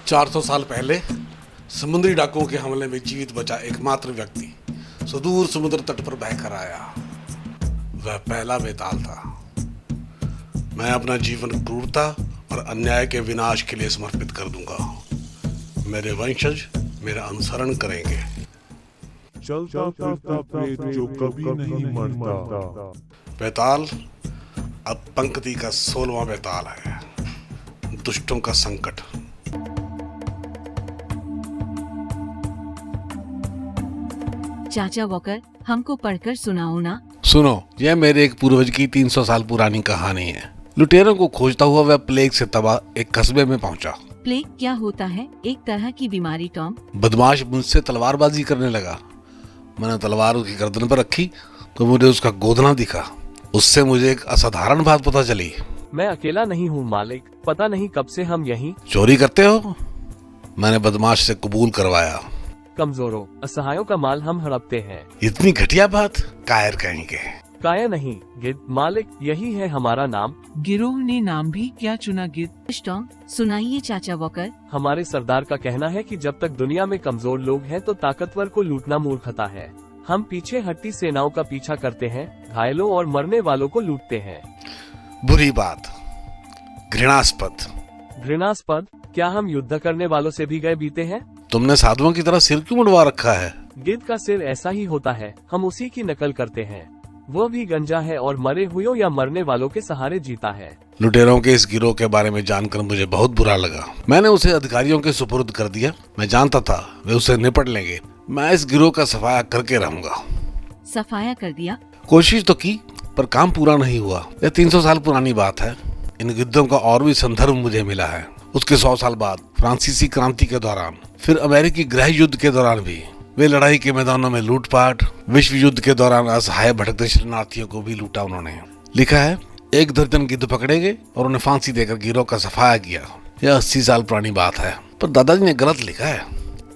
400 साल पहले समुद्री डाकुओं के हमले में जीवित बचा एकमात्र व्यक्ति सुदूर समुद्र तट पर बहकर आया। वह पहला बेताल था। मैं अपना जीवन क्रूरता और अन्याय के विनाश के लिए समर्पित कर दूंगा। मेरे वंशज मेरा अनुसरण करेंगे। चलता फिरता प्रेत जो कभी नहीं मरता। बेताल अब पंक्ति का 16वां बेताल है, दुष्टों का संकट। चाचा वॉकर, हमको पढ़कर सुनाओ ना। सुनो, यह मेरे एक पूर्वज की 300 साल पुरानी कहानी है। लुटेरों को खोजता हुआ वह प्लेग से तबाह एक कस्बे में पहुंचा। प्लेग क्या होता है? एक तरह की बीमारी टॉम। बदमाश मुझसे तलवारबाजी करने लगा। मैंने तलवार उसकी गर्दन पर रखी तो मुझे उसका गोदना दिखा। उससे मुझे एक असाधारण बात पता चली। मैं अकेला नहीं हूँ मालिक, पता नहीं कब से हम यहीं। चोरी करते हो? मैंने बदमाश से कबूल करवाया। कमजोरों असहायों का माल हम हड़पते हैं। इतनी घटिया बात? कायर कहेंगे। काया नहीं गिद्ध मालिक, यही है हमारा नाम। गिरोह ने नाम भी क्या चुना गिद्ध? टॉम सुनाइए चाचा वॉकर। हमारे सरदार का कहना है कि जब तक दुनिया में कमजोर लोग हैं तो ताकतवर को लूटना मूर्खता है। हम पीछे हटती सेनाओं का पीछा करते हैं, घायलों और मरने वालों को लूटते हैं। बुरी बात, घृणास्पद। घृणास्पद? क्या हम युद्ध करने वालों से भी गए बीते हैं? तुमने साधुओं की तरह सिर क्यों मुड़वा रखा है? गिद्ध का सिर ऐसा ही होता है, हम उसी की नकल करते हैं। वो भी गंजा है और मरे हुए या मरने वालों के सहारे जीता है। लुटेरों के इस गिरोह के बारे में जानकर मुझे बहुत बुरा लगा। मैंने उसे अधिकारियों के सुपुर्द कर दिया। मैं जानता था वे उसे निपट लेंगे। मैं इस गिरोह का सफाया करके रहूंगा। सफाया कर दिया? कोशिश तो की, पर काम पूरा नहीं हुआ। यह 300 साल पुरानी बात है। इन गिद्धों का और भी संदर्भ मुझे मिला है। उसके 100 साल बाद फ्रांसीसी क्रांति के दौरान, फिर अमेरिकी गृह युद्ध के दौरान भी वे लड़ाई के मैदानों में लूटपाट, विश्व युद्ध के दौरान असहाय भटकते शरणार्थियों को भी लूटा उन्होंने। लिखा है 1 दर्जन गिद्ध पकड़े गए और उन्हें फांसी देकर गिरोह का सफाया किया। यह 80 साल पुरानी बात है, पर दादाजी ने गलत लिखा है।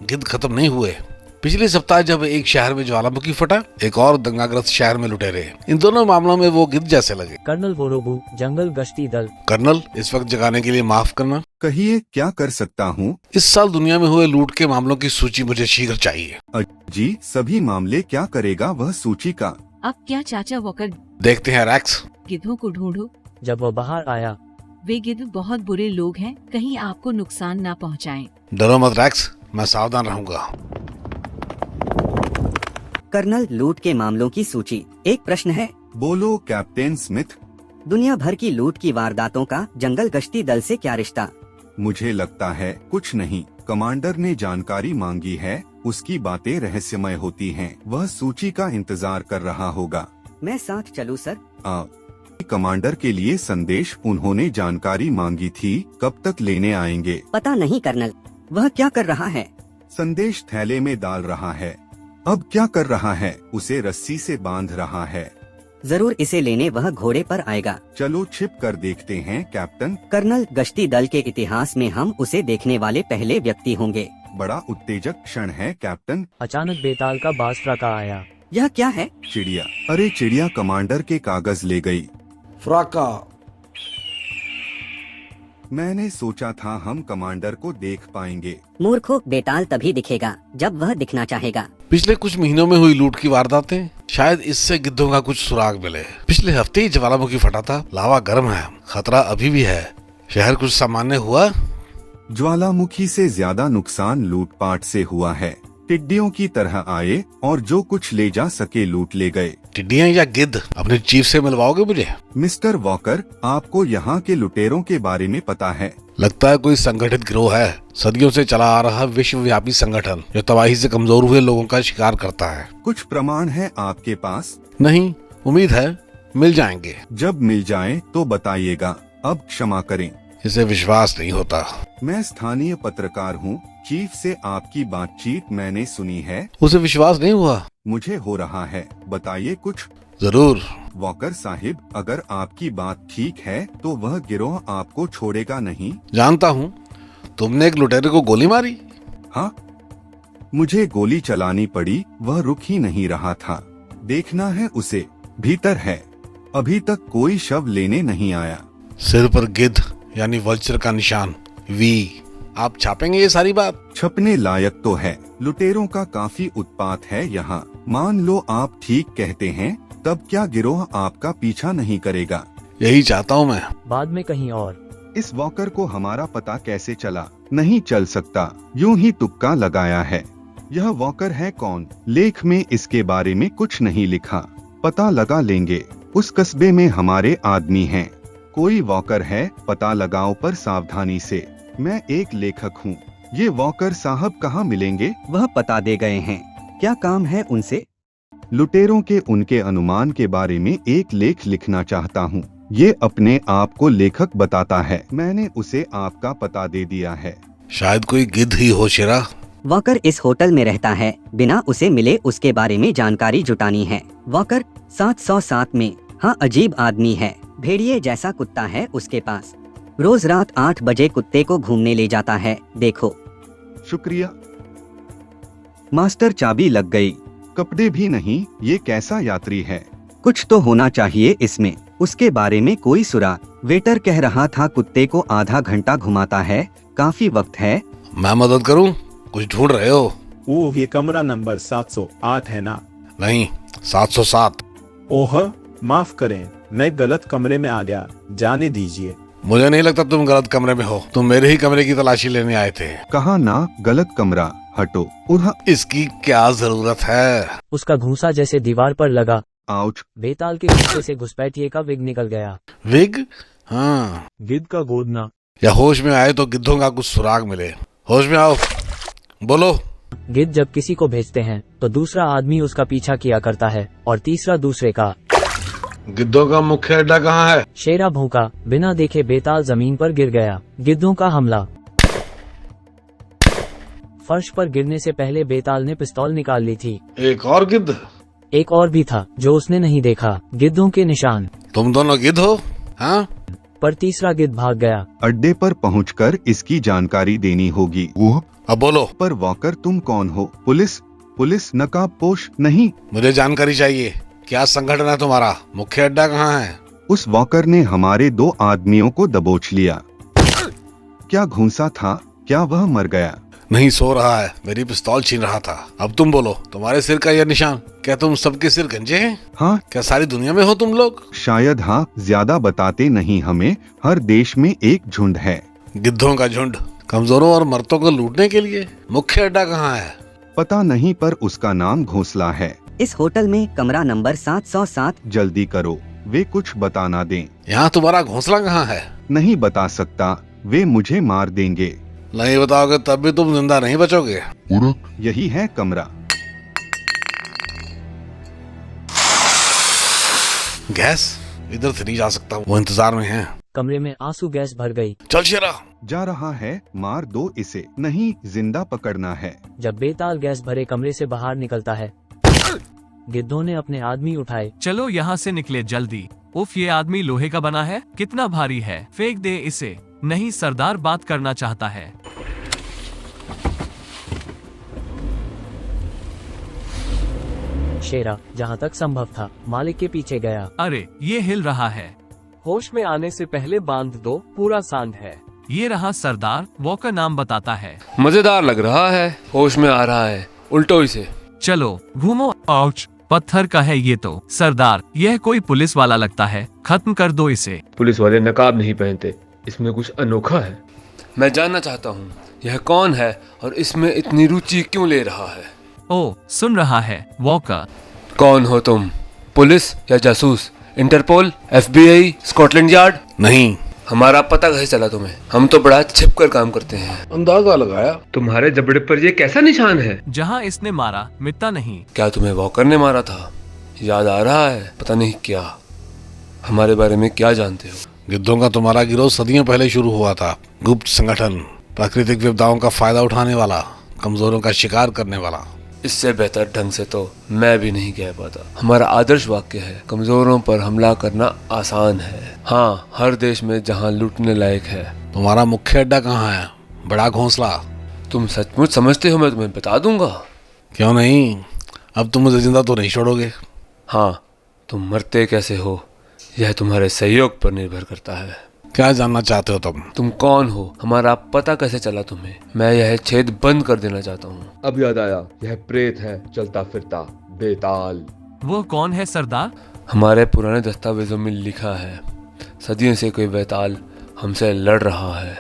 गिद्ध खत्म नहीं हुए। पिछले सप्ताह जब एक शहर में ज्वालामुखी फटा, एक और दंगाग्रस्त शहर में लुटेरे। इन दोनों मामलों में वो गिद्ध जैसे लगे। कर्नल वोरोबू, जंगल गश्ती दल। कर्नल, इस वक्त जगाने के लिए माफ करना। कहिए, क्या कर सकता हूँ? इस साल दुनिया में हुए लूट के मामलों की सूची मुझे शीघ्र चाहिए। जी, सभी मामले क्या करेगा वह सूची का? अब क्या चाचा वॉकर? देखते हैं रैक्स। गिद्धों को ढूंढो। जब वो बाहर आया, वे गिद्ध बहुत बुरे लोग हैं, कहीं आपको नुकसान ना पहुंचाएं। डरो मत रैक्स, मैं सावधान रहूंगा। कर्नल, लूट के मामलों की सूची। एक प्रश्न है। बोलो कैप्टन स्मिथ। दुनिया भर की लूट की वारदातों का जंगल गश्ती दल से क्या रिश्ता? मुझे लगता है कुछ नहीं। कमांडर ने जानकारी मांगी है, उसकी बातें रहस्यमय होती हैं। वह सूची का इंतजार कर रहा होगा। मैं साथ चलूं सर? कमांडर के लिए संदेश उन्होंने जानकारी मांगी थी, कब तक लेने आएंगे? पता नहीं कर्नल। वह क्या कर रहा है? संदेश थैले में डाल रहा है। अब क्या कर रहा है? उसे रस्सी से बांध रहा है। जरूर इसे लेने वह घोड़े पर आएगा। चलो छिप कर देखते हैं कैप्टन। कर्नल, गश्ती दल के इतिहास में हम उसे देखने वाले पहले व्यक्ति होंगे। बड़ा उत्तेजक क्षण है कैप्टन। अचानक बेताल का बाज फ्राका आया। यह क्या है? चिड़िया। अरे चिड़िया कमांडर के कागज ले गई। फ्राका। मैंने सोचा था हम कमांडर को देख पाएंगे। मूर्खों, बेताल तभी दिखेगा जब वह दिखना चाहेगा। पिछले कुछ महीनों में हुई लूट की वारदातें, शायद इससे गिद्धों का कुछ सुराग मिले। पिछले हफ्ते ही ज्वालामुखी फटा था। लावा गर्म है, खतरा अभी भी है। शहर कुछ सामान्य हुआ? ज्वालामुखी से ज्यादा नुकसान लूटपाट से हुआ है। टिड्डियों की तरह आए और जो कुछ ले जा सके लूट ले गए। टिड्डियां या गिद्ध? अपने चीफ से मिलवाओगे मुझे? मिस्टर वॉकर, आपको यहाँ के लुटेरों के बारे में पता है? लगता है कोई संगठित गिरोह है। सदियों से चला आ रहा विश्वव्यापी संगठन जो तबाही से कमजोर हुए लोगों का शिकार करता है। कुछ प्रमाण है आपके पास? नहीं, उम्मीद है मिल जाएंगे। जब मिल जाए तो बताइएगा। अब क्षमा करें। इसे विश्वास नहीं होता। मैं स्थानीय पत्रकार हूँ। चीफ से आपकी बातचीत मैंने सुनी है। उसे विश्वास नहीं हुआ? मुझे हो रहा है। बताइए कुछ। जरूर। वॉकर साहिब, अगर आपकी बात ठीक है तो वह गिरोह आपको छोड़ेगा नहीं। जानता हूँ। तुमने एक लुटेरे को गोली मारी? हाँ, मुझे गोली चलानी पड़ी। वह रुक ही नहीं रहा था। देखना है उसे। भीतर है। अभी तक कोई शव लेने नहीं आया। सिर पर गिद्ध यानी वल्चर का निशान, वी। आप छापेंगे ये सारी बात? छपने लायक तो है। लुटेरों का काफी उत्पात है यहाँ। मान लो आप ठीक कहते हैं, तब क्या गिरोह आपका पीछा नहीं करेगा? यही चाहता हूँ मैं। बाद में कहीं और। इस वॉकर को हमारा पता कैसे चला? नहीं चल सकता, यूं ही तुक्का लगाया है। यह वॉकर है कौन? लेख में इसके बारे में कुछ नहीं लिखा। पता लगा लेंगे। उस कस्बे में हमारे आदमी हैं। कोई वॉकर है, पता लगाओ पर सावधानी से। मैं एक लेखक हूँ। ये वॉकर साहब कहाँ मिलेंगे? वह पता दे गए हैं। क्या काम है उनसे? लुटेरों के उनके अनुमान के बारे में एक लेख लिखना चाहता हूँ। ये अपने आप को लेखक बताता है। मैंने उसे आपका पता दे दिया है। शायद कोई गिद्ध ही हो शेरा। वॉकर इस होटल में रहता है। बिना उसे मिले उसके बारे में जानकारी जुटानी है। वॉकर 707 में। हाँ, अजीब आदमी है। भेड़िए जैसा कुत्ता है उसके पास। रोज रात 8 बजे कुत्ते को घूमने ले जाता है। देखो। शुक्रिया मास्टर। चाबी लग गई। कपड़े भी नहीं। ये कैसा यात्री है? कुछ तो होना चाहिए इसमें। उसके बारे में कोई सुराग? वेटर कह रहा था कुत्ते को आधा घंटा घुमाता है। काफी वक्त है। मैं मदद करूं? कुछ ढूंढ रहे हो? ओह, ये कमरा नंबर 708 है ना? नहीं, 707। ओह, माफ करें, मैं गलत कमरे में आ गया। जाने दीजिए। मुझे नहीं लगता तुम गलत कमरे में हो। तुम मेरे ही कमरे की तलाशी लेने आए थे। कहा ना गलत कमरा। हटो। उन्हा इसकी क्या जरूरत है? उसका घूंसा जैसे दीवार पर लगा। आउच। बेताल के पीछे से घुसपैठिए का विग निकल गया। विग? हाँ। गिद्ध का गोदना। या होश में आए तो गिद्धों का कुछ सुराग मिले। होश में आओ, बोलो। गिद्ध जब किसी को भेजते हैं तो दूसरा आदमी उसका पीछा किया करता है और तीसरा दूसरे का। गिद्धों का मुख्य अड्डा कहाँ है? शेरा भौंका। बिना देखे बेताल जमीन पर गिर गया। गिद्धों का हमला। फर्श पर गिरने से पहले बेताल ने पिस्तौल निकाल ली थी। एक और गिद्ध? एक और भी था जो उसने नहीं देखा। गिद्धों के निशान। तुम दोनों गिद्ध हो? हाँ? पर तीसरा गिद्ध भाग गया। अड्डे पर पहुंचकर इसकी जानकारी देनी होगी। वो अब बोलो। पर वॉकर तुम कौन हो? पुलिस नकाबपोश नहीं। मुझे जानकारी चाहिए। क्या संगठन है तुम्हारा? मुख्य अड्डा कहाँ है? उस वॉकर ने हमारे 2 आदमियों को दबोच लिया। क्या घूंसा था? क्या वह मर गया? नहीं, सो रहा है। मेरी पिस्तौल छीन रहा था। अब तुम बोलो, तुम्हारे सिर का यह निशान, क्या तुम सबके सिर गंजे हैं? हाँ। क्या सारी दुनिया में हो तुम लोग? शायद हाँ। ज्यादा बताते नहीं हमें। हर देश में एक झुंड है। गिद्धों का झुंड, कमजोरों और मर्दों को लूटने के लिए। मुख्य अड्डा कहाँ है? पता नहीं, पर उसका नाम घोंसला है। इस होटल में कमरा नंबर 707। जल्दी करो, वे कुछ बताना दें। यहाँ तुम्हारा घोंसला कहाँ है? नहीं बता सकता, वे मुझे मार देंगे। नहीं बताओगे तब भी तुम जिंदा नहीं बचोगे। यही है कमरा। गैस? इधर से नहीं जा सकता, वो इंतजार में हैं। कमरे में आंसू गैस भर गई। चल शेरा। जा रहा है, मार दो इसे। नहीं, जिंदा पकड़ना है। जब बेताल गैस भरे कमरे से बाहर निकलता है, गिद्धों ने अपने आदमी उठाए। चलो यहाँ से निकले जल्दी। उफ, ये आदमी लोहे का बना है। कितना भारी है, फेंक दे इसे। नहीं, सरदार बात करना चाहता है। शेरा जहाँ तक संभव था मालिक के पीछे गया। अरे, ये हिल रहा है। होश में आने से पहले बांध दो, पूरा सांड है। ये रहा सरदार, वॉकर नाम बताता है। मजेदार लग रहा है। होश में आ रहा है, उल्टो इसे। चलो घूमो। आउच, पत्थर का है ये तो। सरदार, यह कोई पुलिस वाला लगता है। खत्म कर दो इसे। पुलिस वाले नकाब नहीं पहनते, इसमें कुछ अनोखा है। मैं जानना चाहता हूँ यह कौन है और इसमें इतनी रुचि क्यों ले रहा है। ओ, सुन रहा है वॉकर। कौन हो तुम? पुलिस या जासूस? Interpol, FBI, Scotland Yard? नहीं। हमारा पता कैसे चला तुम्हें? हम तो बड़ा छिप कर काम करते हैं। अंदाजा लगाया। तुम्हारे जबड़े पर ये कैसा निशान है? जहाँ इसने मारा मिटता नहीं। क्या तुम्हें वॉकर ने मारा था? याद आ रहा है? पता नहीं क्या। हमारे बारे में क्या जानते हो? गिद्धों का तुम्हारा गिरोह सदियों पहले शुरू हुआ था। गुप्त संगठन, प्राकृतिक विपदाओं का फायदा उठाने वाला, कमजोरों का शिकार करने वाला। इससे बेहतर ढंग से तो मैं भी नहीं कह पाता। हमारा आदर्श वाक्य है, कमजोरों पर हमला करना आसान है। हाँ, हर देश में जहाँ लूटने लायक है। तुम्हारा मुख्य अड्डा कहाँ है? बड़ा घोंसला। तुम सचमुच समझते हो मैं तुम्हें बता दूंगा? क्यों नहीं? अब तुम मुझे जिंदा तो नहीं छोड़ोगे। हाँ, तुम मरते कैसे हो यह तुम्हारे सहयोग पर निर्भर करता है। क्या जानना चाहते हो तुम? तुम कौन हो? हमारा पता कैसे चला तुम्हें? मैं यह छेद बंद कर देना चाहता हूँ। अब याद आया, यह प्रेत है, चलता फिरता बेताल। वो कौन है सरदार? हमारे पुराने दस्तावेजों में लिखा है, सदियों से कोई बेताल हमसे लड़ रहा है।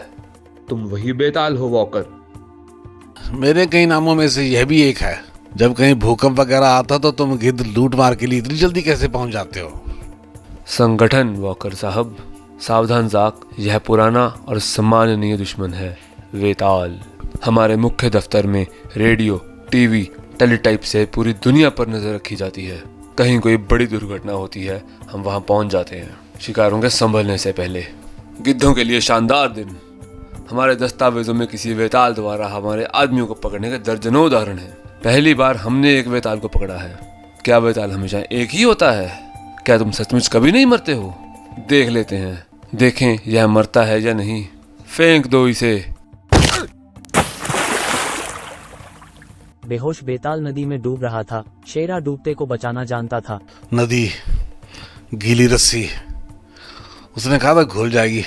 तुम वही बेताल हो वॉकर? मेरे कई नामों में से यह भी एक है। जब कहीं भूकंप वगैरह आता तो तुम गिद्ध लूट मार के लिए इतनी जल्दी कैसे पहुंच जाते हो? संगठन वॉकर साहब, सावधान जाक, यह पुराना और सम्माननीय दुश्मन है वेताल। हमारे मुख्य दफ्तर में रेडियो, टीवी, टेलीटाइप से पूरी दुनिया पर नजर रखी जाती है। कहीं कोई बड़ी दुर्घटना होती है, हम वहां पहुंच जाते हैं शिकारों के संभलने से पहले। गिद्धों के लिए शानदार दिन। हमारे दस्तावेजों में किसी वेताल द्वारा हमारे आदमियों को पकड़ने के दर्जनों उदाहरण हैं। पहली बार हमने एक वेताल को पकड़ा है। क्या वेताल हमेशा एक ही होता है? क्या तुम सचमुच कभी नहीं मरते हो? देख लेते हैं, देखें यह मरता है या नहीं। फेंक दो इसे। बेहोश बेताल नदी में डूब रहा था। शेरा डूबते को बचाना जानता था। नदी, गीली रस्सी, उसने कहा था घुल जाएगी।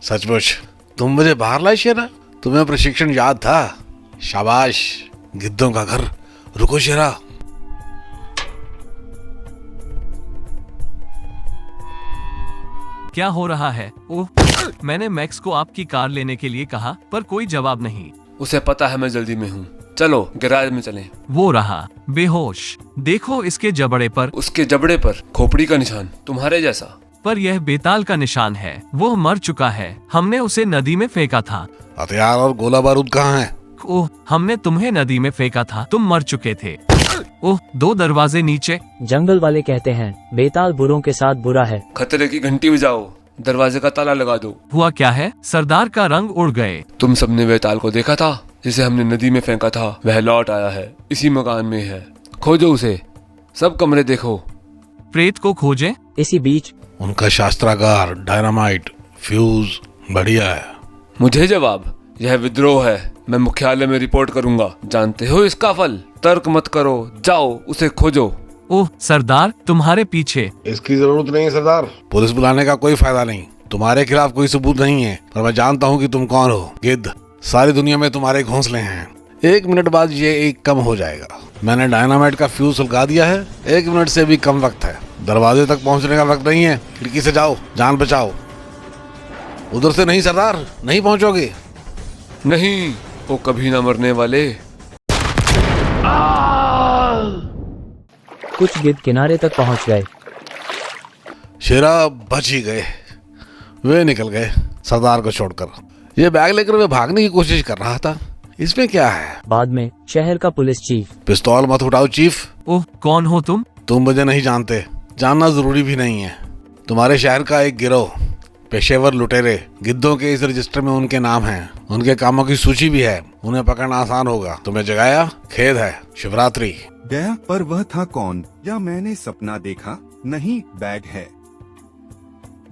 सचमुच तुम मुझे बाहर लाए शेरा? तुम्हें प्रशिक्षण याद था? शाबाश, गिद्धों का घर। रुको शेरा। क्या हो रहा है? ओह, मैंने मैक्स को आपकी कार लेने के लिए कहा, पर कोई जवाब नहीं। उसे पता है मैं जल्दी में हूँ। चलो गैराज में चलें। वो रहा बेहोश। देखो इसके जबड़े पर। उसके जबड़े पर खोपड़ी का निशान, तुम्हारे जैसा। पर यह बेताल का निशान है। वो मर चुका है। हमने उसे नदी में फेंका था। हथियार और गोला बारूद कहाँ है? ओह, हमने तुम्हें नदी में फेंका था, तुम मर चुके थे। ओह, 2 दरवाजे नीचे। जंगल वाले कहते हैं बेताल बुरों के साथ बुरा है। खतरे की घंटी बजाओ, दरवाजे का ताला लगा दो। हुआ क्या है? सरदार का रंग उड़ गए। तुम सबने वेताल को देखा था जिसे हमने नदी में फेंका था? वह लौट आया है, इसी मकान में है। खोजो उसे, सब कमरे देखो। प्रेत को खोजें? इसी बीच उनका शास्त्रागार, डायनामाइट, फ्यूज बढ़िया है। मुझे जवाब, यह विद्रोह है। मैं मुख्यालय में रिपोर्ट करूंगा। जानते हो इसका फल? तर्क मत करो, जाओ उसे खोजो। ओह सरदार, तुम्हारे पीछे। इसकी जरूरत नहीं है सरदार। पुलिस बुलाने का कोई फायदा नहीं। तुम्हारे खिलाफ कोई सबूत नहीं है, पर मैं जानता हूँ कि तुम कौन हो। गिद्ध, सारी दुनिया में तुम्हारे घोंसले हैं। 1 मिनट बाद ये एक कम हो जाएगा। मैंने डायनामाइट का फ्यूज सुलगा दिया है। 1 मिनट से भी कम वक्त है। दरवाजे तक पहुंचने का वक्त नहीं है। खिड़की से जाओ, जान बचाओ। उधर से नहीं सरदार, नहीं पहुंचोगे। नहीं, वो कभी ना मरने वाले। कुछ गिद्ध किनारे तक पहुंच गए। शेरा बच ही गए। वे निकल गए सरदार को छोड़कर। ये बैग लेकर वे भागने की कोशिश कर रहा था। इसमें क्या है? बाद में शहर का पुलिस चीफ। पिस्तौल मत उठाओ चीफ। ओह, कौन हो तुम? तुम मुझे नहीं जानते, जानना जरूरी भी नहीं है। तुम्हारे शहर का एक गिरोह, पेशेवर लुटेरे। गिद्धों के इस रजिस्टर में उनके नाम हैं। उनके कामों की सूची भी है। उन्हें पकड़ना आसान होगा। तुम्हें जगाया, खेद है। शिवरात्रि। गया, पर वह था कौन? या मैंने सपना देखा? नहीं, बैग है।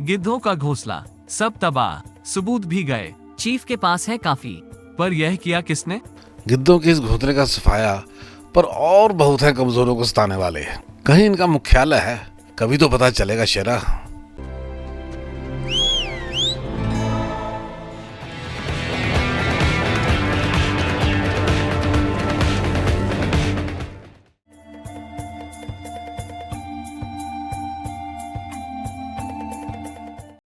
गिद्धों का घोंसला, सब तबाह, सबूत भी गए। चीफ के पास है काफी, पर यह किया किसने? गिद्धों के इस घोंसले का सफाया, पर और बहुत है कमजोरों को सताने वाले। कहीं इनका मुख्यालय है, कभी तो पता चलेगा शेरा।